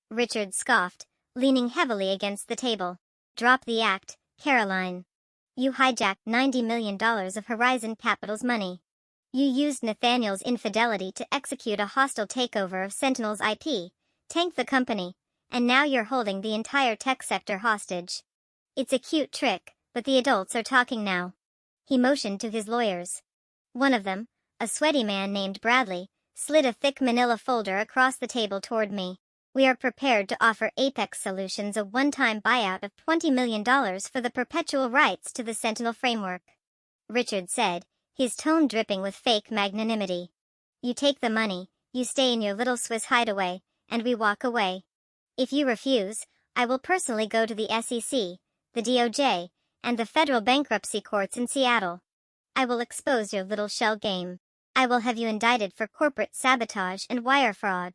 Richard scoffed, leaning heavily against the table. Drop the act, Caroline. You hijacked $90 million of Horizon Capital's money. You used Nathaniel's infidelity to execute a hostile takeover of Sentinel's IP, tanked the company, and now you're holding the entire tech sector hostage. It's a cute trick, but the adults are talking now. He motioned to his lawyers. One of them, a sweaty man named Bradley, slid a thick manila folder across the table toward me. We are prepared to offer Apex Solutions a one-time buyout of $20 million for the perpetual rights to the Sentinel framework. Richard said, his tone dripping with fake magnanimity. You take the money, you stay in your little Swiss hideaway, and we walk away. If you refuse, I will personally go to the SEC, the DOJ, and the federal bankruptcy courts in Seattle. I will expose your little shell game. I will have you indicted for corporate sabotage and wire fraud.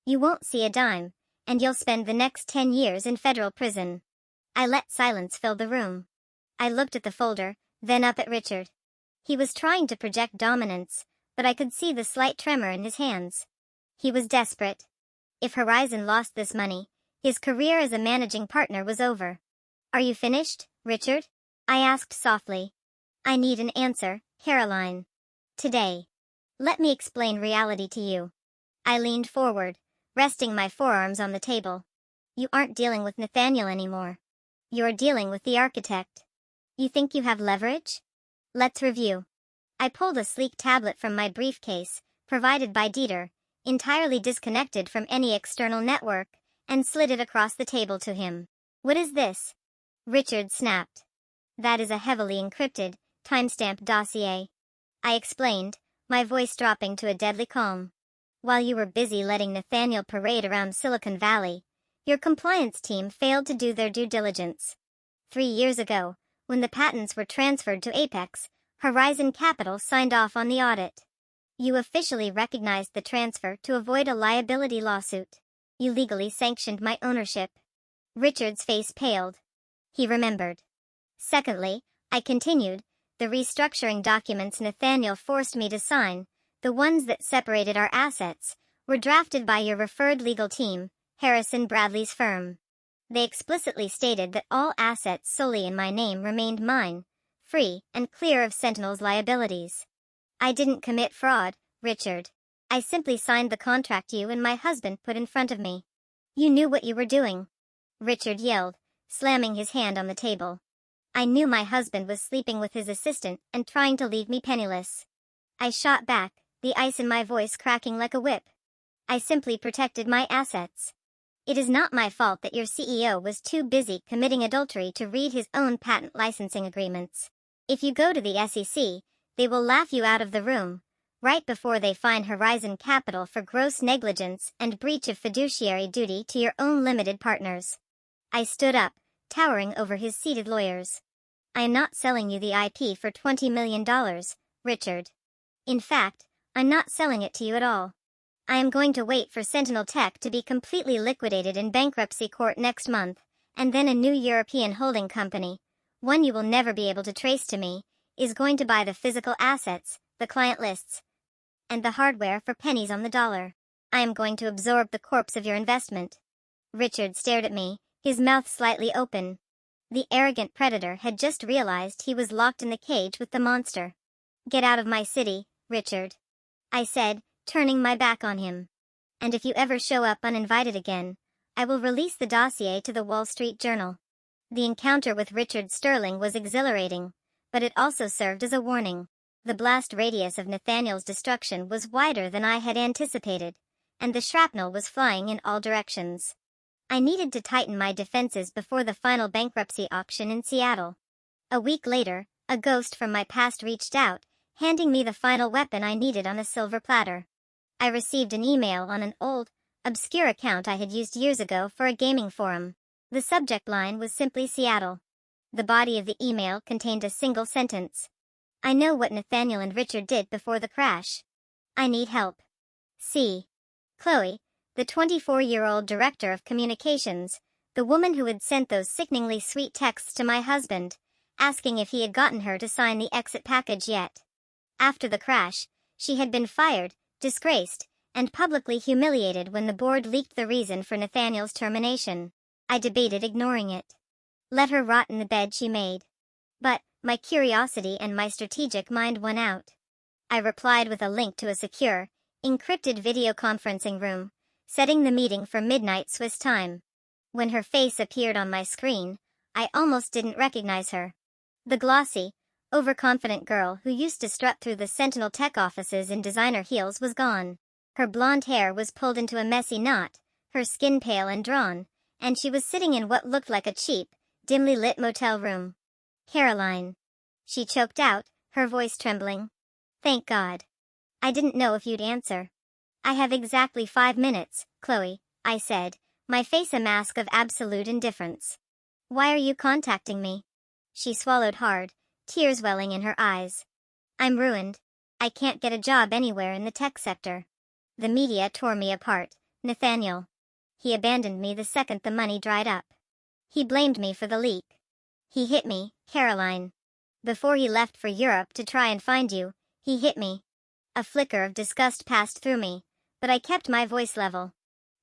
You won't see a dime, and you'll spend the next 10 years in federal prison. I let silence fill the room. I looked at the folder, then up at Richard. He was trying to project dominance, but I could see the slight tremor in his hands. He was desperate. If Horizon lost this money, his career as a managing partner was over. Are you finished, Richard? I asked softly. I need an answer, Caroline. Today. Let me explain reality to you. I leaned forward, resting my forearms on the table. You aren't dealing with Nathaniel anymore. You're dealing with the architect. You think you have leverage? Let's review. I pulled a sleek tablet from my briefcase, provided by Dieter, entirely disconnected from any external network, and slid it across the table to him. What is this? Richard snapped. That is a heavily encrypted, timestamped dossier. I explained, my voice dropping to a deadly calm. While you were busy letting Nathaniel parade around Silicon Valley, your compliance team failed to do their due diligence. 3 years ago, when the patents were transferred to Apex, Horizon Capital signed off on the audit. You officially recognized the transfer to avoid a liability lawsuit. You legally sanctioned my ownership. Richard's face paled. He remembered. Secondly, I continued, the restructuring documents Nathaniel forced me to sign, the ones that separated our assets, were drafted by your referred legal team, Harrison Bradley's firm. They explicitly stated that all assets solely in my name remained mine, free and clear of Sentinel's liabilities. I didn't commit fraud, Richard. I simply signed the contract you and my husband put in front of me. You knew what you were doing. Richard yelled, slamming his hand on the table. I knew my husband was sleeping with his assistant and trying to leave me penniless. I shot back, the ice in my voice cracking like a whip. I simply protected my assets. It is not my fault that your CEO was too busy committing adultery to read his own patent licensing agreements. If you go to the SEC, they will laugh you out of the room, right before they fine Horizon Capital for gross negligence and breach of fiduciary duty to your own limited partners. I stood up, towering over his seated lawyers. I am not selling you the IP for $20 million, Richard. In fact, I'm not selling it to you at all. I am going to wait for Sentinel Tech to be completely liquidated in bankruptcy court next month, and then a new European holding company, one you will never be able to trace to me, is going to buy the physical assets, the client lists, and the hardware for pennies on the dollar. I am going to absorb the corpse of your investment. Richard stared at me, his mouth slightly open. The arrogant predator had just realized he was locked in the cage with the monster. Get out of my city, Richard. I said, turning my back on him. And if you ever show up uninvited again, I will release the dossier to the Wall Street Journal. The encounter with Richard Sterling was exhilarating, but it also served as a warning. The blast radius of Nathaniel's destruction was wider than I had anticipated, and the shrapnel was flying in all directions. I needed to tighten my defenses before the final bankruptcy auction in Seattle. A week later, a ghost from my past reached out, handing me the final weapon I needed on a silver platter. I received an email on an old, obscure account I had used years ago for a gaming forum. The subject line was simply Seattle. The body of the email contained a single sentence. I know what Nathaniel and Richard did before the crash. I need help. See. Chloe, the 24-year-old director of communications, the woman who had sent those sickeningly sweet texts to my husband, asking if he had gotten her to sign the exit package yet. After the crash, she had been fired, disgraced, and publicly humiliated when the board leaked the reason for Nathaniel's termination. I debated ignoring it. Let her rot in the bed she made. But my curiosity and my strategic mind won out. I replied with a link to a secure, encrypted video conferencing room, setting the meeting for midnight Swiss time. When her face appeared on my screen, I almost didn't recognize her. The glossy, overconfident girl who used to strut through the Sentinel Tech offices in designer heels was gone. Her blonde hair was pulled into a messy knot, her skin pale and drawn, and she was sitting in what looked like a cheap, dimly lit motel room. "Caroline." She choked out, her voice trembling. "Thank God. I didn't know if you'd answer." "I have exactly 5 minutes, Chloe," I said, my face a mask of absolute indifference. "Why are you contacting me?" She swallowed hard, tears welling in her eyes. "I'm ruined. I can't get a job anywhere in the tech sector. The media tore me apart, Nathaniel. He abandoned me the second the money dried up. He blamed me for the leak. He hit me, Caroline. Before he left for Europe to try and find you, he hit me." A flicker of disgust passed through me, but I kept my voice level.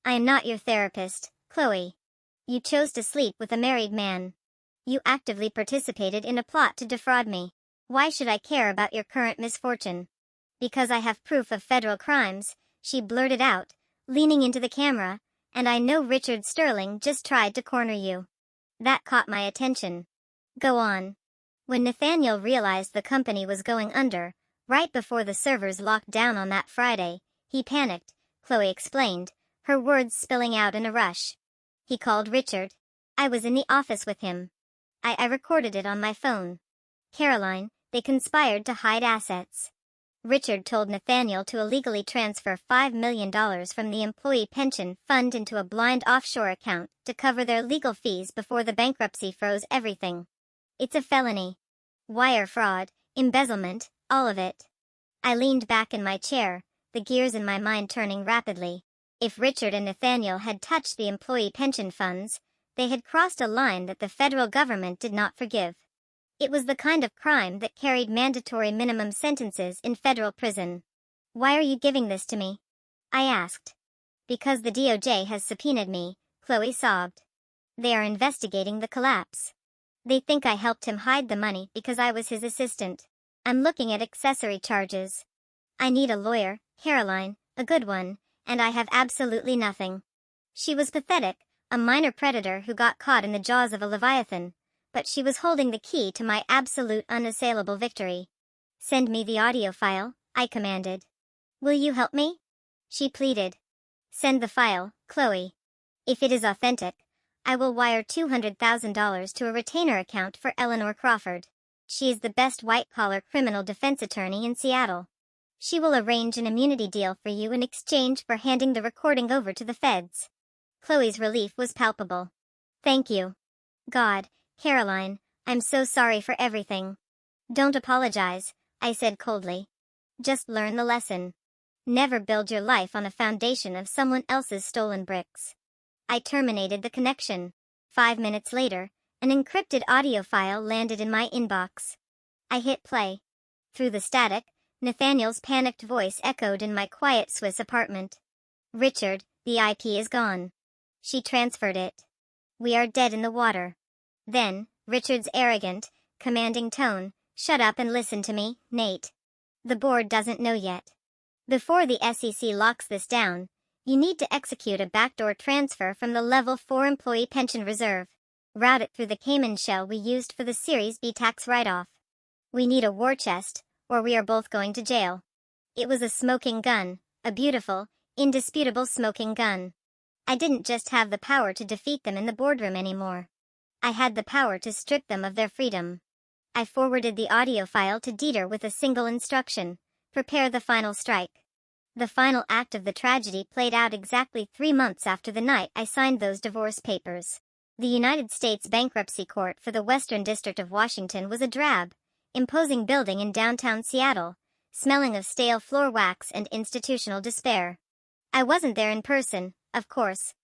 "I am not your therapist, Chloe. You chose to sleep with a married man. You actively participated in a plot to defraud me. Why should I care about your current misfortune?" "Because I have proof of federal crimes," she blurted out, leaning into the camera, "and I know Richard Sterling just tried to corner you." That caught my attention. "Go on." When Nathaniel realized the company was going under, right before the servers locked down on that Friday, he panicked, Chloe explained, her words spilling out in a rush. "He called Richard. I was in the office with him. I recorded it on my phone. Caroline, they conspired to hide assets. Richard told Nathaniel to illegally transfer $5 million from the employee pension fund into a blind offshore account to cover their legal fees before the bankruptcy froze everything. It's a felony. Wire fraud, embezzlement, all of it." I leaned back in my chair, the gears in my mind turning rapidly. If Richard and Nathaniel had touched the employee pension funds, they had crossed a line that the federal government did not forgive. It was the kind of crime that carried mandatory minimum sentences in federal prison. "Why are you giving this to me?" I asked. "Because the DOJ has subpoenaed me," Chloe sobbed. "They are investigating the collapse. They think I helped him hide the money because I was his assistant. I'm looking at accessory charges. I need a lawyer, Caroline, a good one, and I have absolutely nothing." She was pathetic, a minor predator who got caught in the jaws of a leviathan, but she was holding the key to my absolute unassailable victory. "Send me the audio file," I commanded. "Will you help me?" she pleaded. "Send the file, Chloe. If it is authentic, I will wire $200,000 to a retainer account for Eleanor Crawford. She is the best white-collar criminal defense attorney in Seattle. She will arrange an immunity deal for you in exchange for handing the recording over to the feds." Chloe's relief was palpable. "Thank you. God, Caroline, I'm so sorry for everything." "Don't apologize," I said coldly. "Just learn the lesson. Never build your life on a foundation of someone else's stolen bricks." I terminated the connection. 5 minutes later, an encrypted audio file landed in my inbox. I hit play. Through the static, Nathaniel's panicked voice echoed in my quiet Swiss apartment. "Richard, the IP is gone. She transferred it. We are dead in the water." Then, Richard's arrogant, commanding tone, "Shut up and listen to me, Nate. The board doesn't know yet. Before the SEC locks this down, you need to execute a backdoor transfer from the Level 4 employee pension reserve. Route it through the Cayman shell we used for the Series B tax write-off. We need a war chest, or we are both going to jail." It was a smoking gun, a beautiful, indisputable smoking gun. I didn't just have the power to defeat them in the boardroom anymore. I had the power to strip them of their freedom. I forwarded the audio file to Dieter with a single instruction: prepare the final strike. The final act of the tragedy played out exactly 3 months after the night I signed those divorce papers. The United States Bankruptcy Court for the Western District of Washington was a drab, imposing building in downtown Seattle, smelling of stale floor wax and institutional despair. I wasn't there in person, of course.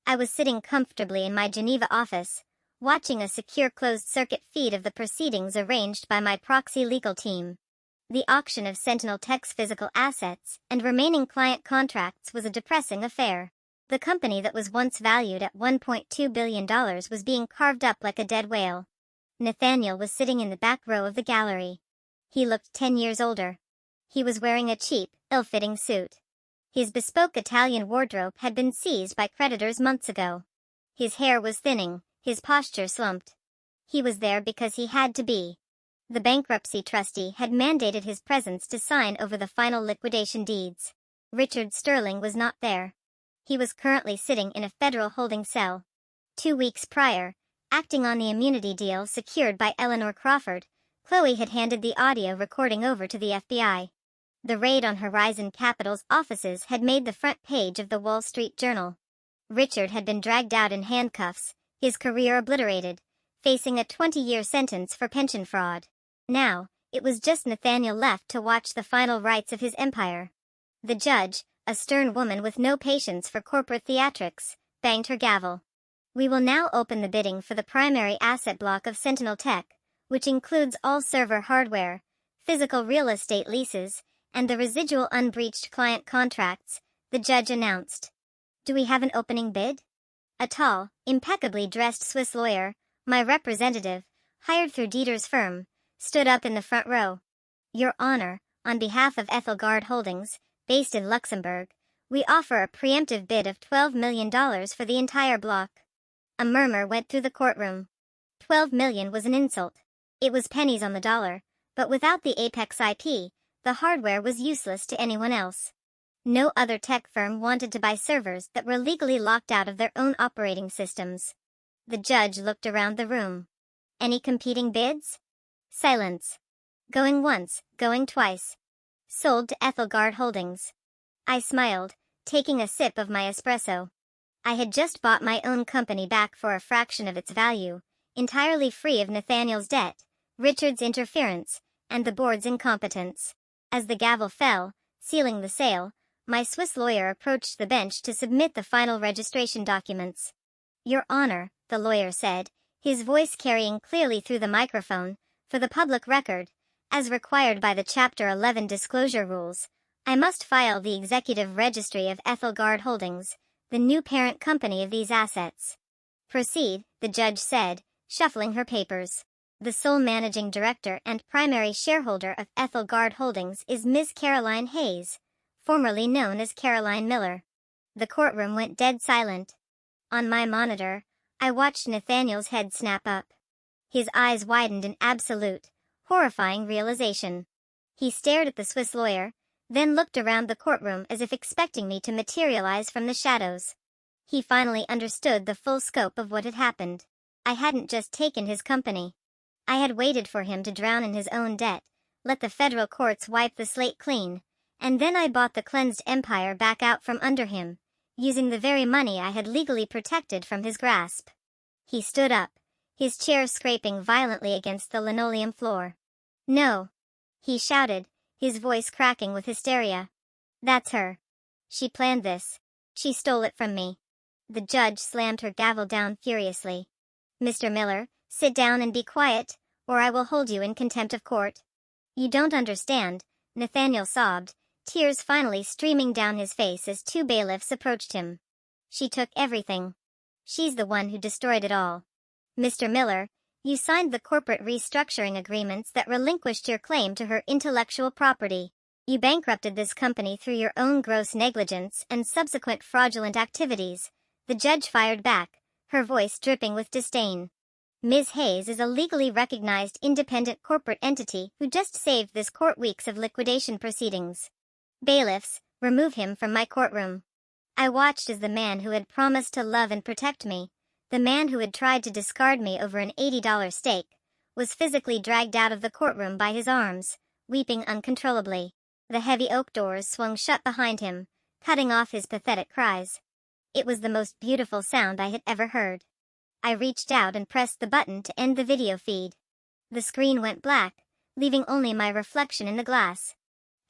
I was sitting comfortably in my Geneva office, watching a secure closed-circuit feed of the proceedings arranged by my proxy legal team. The auction of Sentinel Tech's physical assets and remaining client contracts was a depressing affair. The company that was once valued at $1.2 billion was being carved up like a dead whale. Nathaniel was sitting in the back row of the gallery. He looked 10 years older. He was wearing a cheap, ill-fitting suit. His bespoke Italian wardrobe had been seized by creditors months ago. His hair was thinning, his posture slumped. He was there because he had to be. The bankruptcy trustee had mandated his presence to sign over the final liquidation deeds. Richard Sterling was not there. He was currently sitting in a federal holding cell. 2 weeks prior, acting on the immunity deal secured by Eleanor Crawford, Chloe had handed the audio recording over to the FBI. The raid on Horizon Capital's offices had made the front page of the Wall Street Journal. Richard had been dragged out in handcuffs, his career obliterated, facing a 20-year sentence for pension fraud. Now, it was just Nathaniel left to watch the final rites of his empire. The judge, a stern woman with no patience for corporate theatrics, banged her gavel. We will now open the bidding for the primary asset block of Sentinel Tech, which includes all server hardware, physical real estate leases, and the residual unbreached client contracts, the judge announced. Do we have an opening bid? A tall, impeccably dressed Swiss lawyer, my representative, hired through Dieter's firm, stood up in the front row. Your Honor, on behalf of Ethelgard Holdings, based in Luxembourg, we offer a preemptive bid of $12 million for the entire block. A murmur went through the courtroom. $12 million was an insult. It was pennies on the dollar, but without the Apex IP, the hardware was useless to anyone else. No other tech firm wanted to buy servers that were legally locked out of their own operating systems. The judge looked around the room. Any competing bids? Silence. Going once, going twice. Sold to Ethelgard Holdings. I smiled, taking a sip of my espresso. I had just bought my own company back for a fraction of its value, entirely free of Nathaniel's debt, Richard's interference, and the board's incompetence. As the gavel fell, sealing the sale, my Swiss lawyer approached the bench to submit the final registration documents. Your Honor, the lawyer said, his voice carrying clearly through the microphone, for the public record, as required by the Chapter 11 disclosure rules, I must file the executive registry of Ethelgard Holdings, the new parent company of these assets. Proceed, the judge said, shuffling her papers. The sole managing director and primary shareholder of Ethelgard Holdings is Ms. Caroline Hayes, formerly known as Caroline Miller. The courtroom went dead silent. On my monitor, I watched Nathaniel's head snap up. His eyes widened in absolute, horrifying realization. He stared at the Swiss lawyer, then looked around the courtroom as if expecting me to materialize from the shadows. He finally understood the full scope of what had happened. I hadn't just taken his company. I had waited for him to drown in his own debt, let the federal courts wipe the slate clean, and then I bought the cleansed empire back out from under him, using the very money I had legally protected from his grasp. He stood up, his chair scraping violently against the linoleum floor. No! He shouted, his voice cracking with hysteria. That's her. She planned this. She stole it from me. The judge slammed her gavel down furiously. Mr. Miller, sit down and be quiet, or I will hold you in contempt of court. You don't understand, Nathaniel sobbed, tears finally streaming down his face as 2 bailiffs approached him. She took everything. She's the one who destroyed it all. Mr. Miller, you signed the corporate restructuring agreements that relinquished your claim to her intellectual property. You bankrupted this company through your own gross negligence and subsequent fraudulent activities. The judge fired back, her voice dripping with disdain. Ms. Hayes is a legally recognized independent corporate entity who just saved this court weeks of liquidation proceedings. Bailiffs, remove him from my courtroom. I watched as the man who had promised to love and protect me, the man who had tried to discard me over an $80 stake, was physically dragged out of the courtroom by his arms, weeping uncontrollably. The heavy oak doors swung shut behind him, cutting off his pathetic cries. It was the most beautiful sound I had ever heard. I reached out and pressed the button to end the video feed. The screen went black, leaving only my reflection in the glass.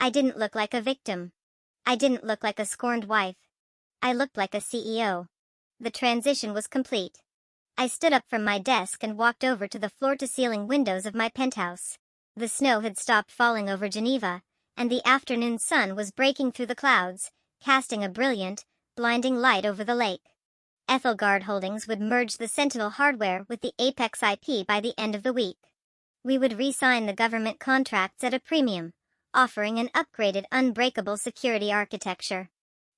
I didn't look like a victim. I didn't look like a scorned wife. I looked like a CEO. The transition was complete. I stood up from my desk and walked over to the floor-to-ceiling windows of my penthouse. The snow had stopped falling over Geneva, and the afternoon sun was breaking through the clouds, casting a brilliant, blinding light over the lake. Ethelgard Holdings would merge the Sentinel hardware with the Apex IP by the end of the week. We would re-sign the government contracts at a premium, offering an upgraded unbreakable security architecture.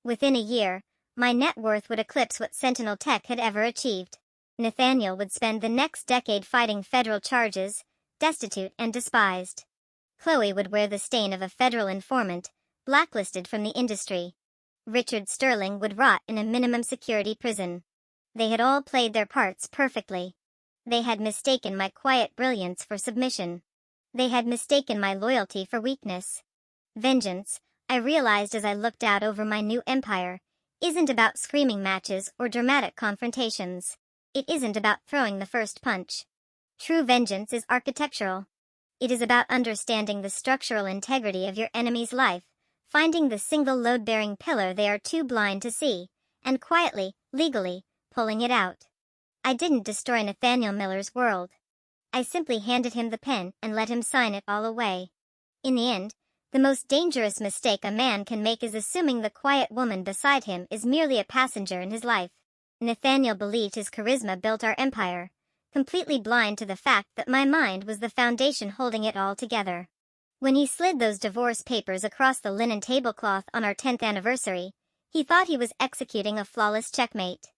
Within a year, my net worth would eclipse what Sentinel Tech had ever achieved. Nathaniel would spend the next decade fighting federal charges, destitute and despised. Chloe would wear the stain of a federal informant, blacklisted from the industry. Richard Sterling would rot in a minimum security prison. They had all played their parts perfectly. They had mistaken my quiet brilliance for submission. They had mistaken my loyalty for weakness. Vengeance, I realized as I looked out over my new empire, isn't about screaming matches or dramatic confrontations. It isn't about throwing the first punch. True vengeance is architectural. It is about understanding the structural integrity of your enemy's life, finding the single load-bearing pillar they are too blind to see, and quietly, legally, pulling it out. I didn't destroy Nathaniel Miller's world. I simply handed him the pen and let him sign it all away. In the end, the most dangerous mistake a man can make is assuming the quiet woman beside him is merely a passenger in his life. Nathaniel believed his charisma built our empire, completely blind to the fact that my mind was the foundation holding it all together. When he slid those divorce papers across the linen tablecloth on our 10th anniversary, he thought he was executing a flawless checkmate.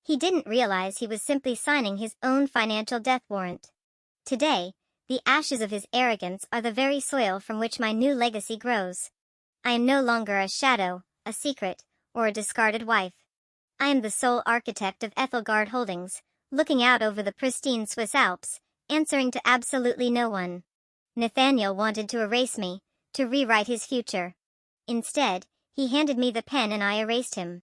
He didn't realize he was simply signing his own financial death warrant. Today, the ashes of his arrogance are the very soil from which my new legacy grows. I am no longer a shadow, a secret, or a discarded wife. I am the sole architect of Ethelgard Holdings, looking out over the pristine Swiss Alps, answering to absolutely no one. Nathaniel wanted to erase me, to rewrite his future. Instead, he handed me the pen and I erased him.